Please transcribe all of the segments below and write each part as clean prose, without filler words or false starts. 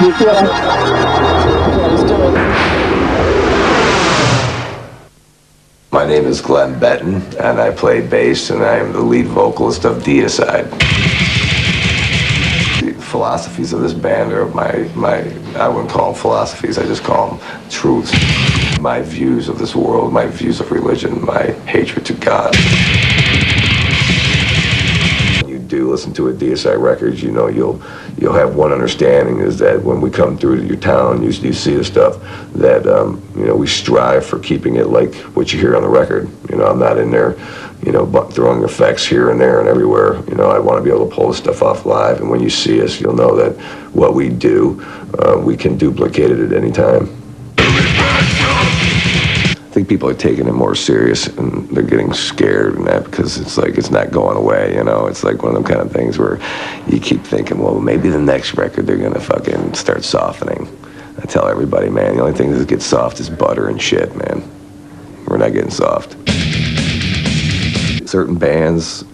You feel it? Yeah, let's do it. My name is Glenn Benton, and I play bass, and I am the lead vocalist of Deicide. The philosophies of this band are I wouldn't call them philosophies, I just call them truths. My views of this world, my views of religion, my hatred to God. When you do listen to a Deicide record, you know you'll have one understanding, is that when we come through to your town, you see the stuff that we strive for keeping it like what you hear on the record. I'm not in there throwing effects here and there and everywhere. I want to be able to pull this stuff off live, and when you see us, you'll know that what we do, we can duplicate it at any time. I think people are taking it more serious, and they're getting scared and that, because it's like it's not going away. It's like one of them kind of things where you keep thinking, well, maybe the next record they're gonna fucking start softening. I tell everybody, man, the only thing that gets soft is butter and shit, man. We're not getting soft. Certain bands,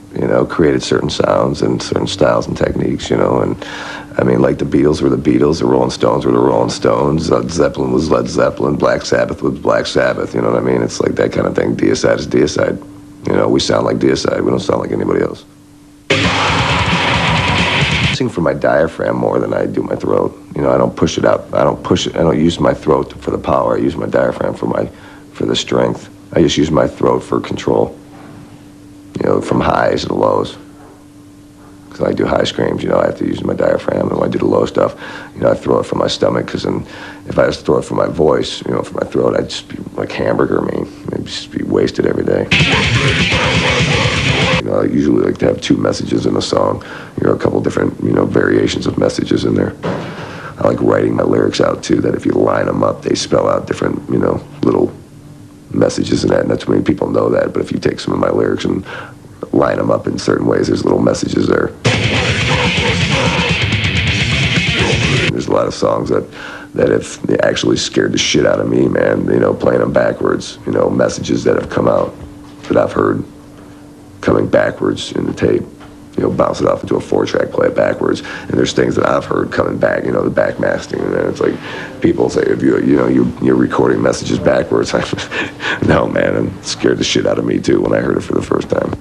created certain sounds and certain styles and techniques, and I mean, like the Beatles were the Beatles, the Rolling Stones were the Rolling Stones, Led Zeppelin was Led Zeppelin, Black Sabbath was Black Sabbath, you know what I mean? It's like that kind of thing. Deicide is Deicide. We sound like Deicide, we don't sound like anybody else. I sing from my diaphragm more than I do my throat. I don't push it out, I don't use my throat for the power, I use my diaphragm for the strength. I just use my throat for control, from highs to lows. Because I do high screams, I have to use my diaphragm, and when I do the low stuff, I throw it from my stomach, because then if I just throw it from my voice, from my throat, I'd just be like hamburger meat. I'd just be wasted every day. I usually like to have 2 messages in a song, a couple different, variations of messages in there. I like writing my lyrics out too, that if you line them up, they spell out different, little messages in that, and not too many people know that, but if you take some of my lyrics and line them up in certain ways, there's little messages there. There's a lot of songs that have actually scared the shit out of me, man, playing them backwards, messages that have come out that I've heard coming backwards in the tape, bounce it off into a 4-track, play it backwards, and there's things that I've heard coming back, the backmasking, and then it's like, people say, if you're recording messages backwards. No, man, it scared the shit out of me too when I heard it for the first time.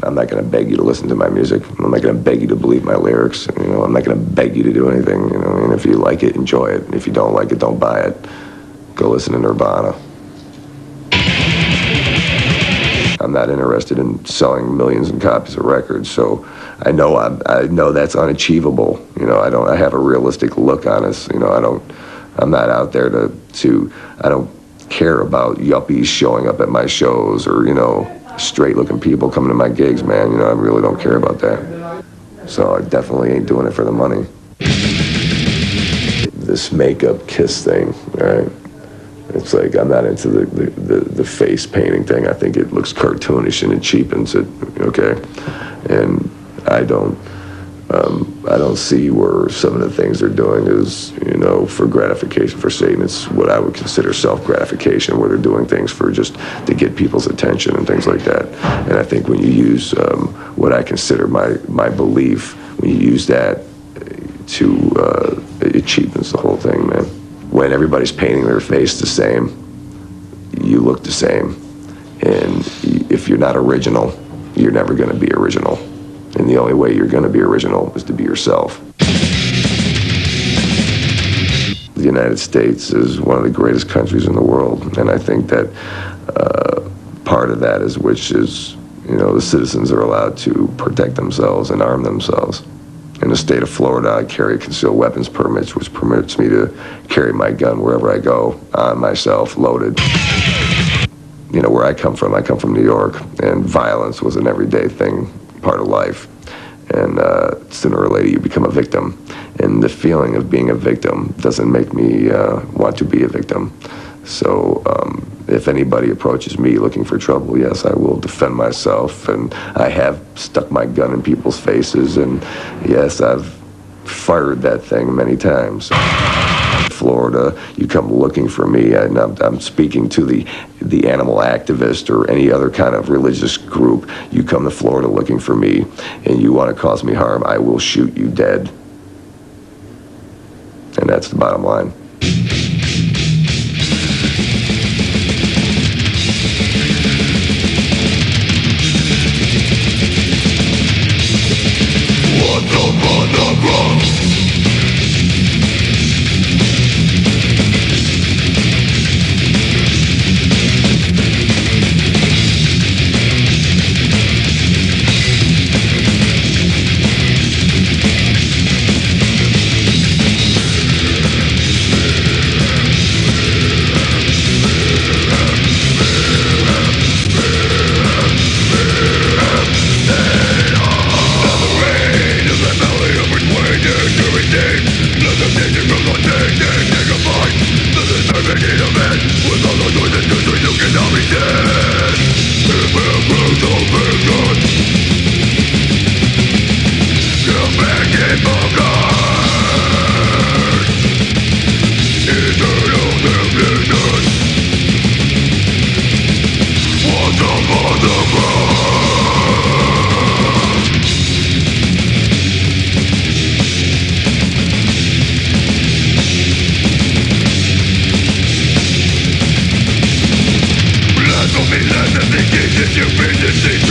I'm not going to beg you to listen to my music. I'm not going to beg you to believe my lyrics. I'm not going to beg you to do anything. And if you like it, enjoy it. And if you don't like it, don't buy it. Go listen to Nirvana. I'm not interested in selling millions of copies of records, so I know that's unachievable. I have a realistic look on this. I'm not out there I don't care about yuppies showing up at my shows, or straight-looking people coming to my gigs, man. I really don't care about that. So I definitely ain't doing it for the money. This makeup Kiss thing, right? It's like, I'm not into the face painting thing. I think it looks cartoonish and it cheapens it, okay? And I don't see where some of the things they're doing is, for gratification for Satan. It's what I would consider self-gratification, where they're doing things for just to get people's attention and things like that. And I think when you use what I consider my belief, when you use that it cheapens the whole thing, man. When everybody's painting their face the same, you look the same. And if you're not original, you're never going to be original. And the only way you're going to be original is to be yourself. The United States is one of the greatest countries in the world, and I think that part of that is the citizens are allowed to protect themselves and arm themselves. In the state of Florida, I carry concealed weapons permits, which permits me to carry my gun wherever I go, on myself, loaded. Where I come from New York, and violence was an everyday thing, part of life. And sooner or later you become a victim. And the feeling of being a victim doesn't make me want to be a victim. So if anybody approaches me looking for trouble, yes, I will defend myself. And I have stuck my gun in people's faces. And yes, I've fired that thing many times. Florida, you come looking for me, and I'm speaking to the animal activist or any other kind of religious group. You come to Florida looking for me, and you want to cause me harm, I will shoot you dead. and that's the bottom line. What's up on the ground? You've been deceived.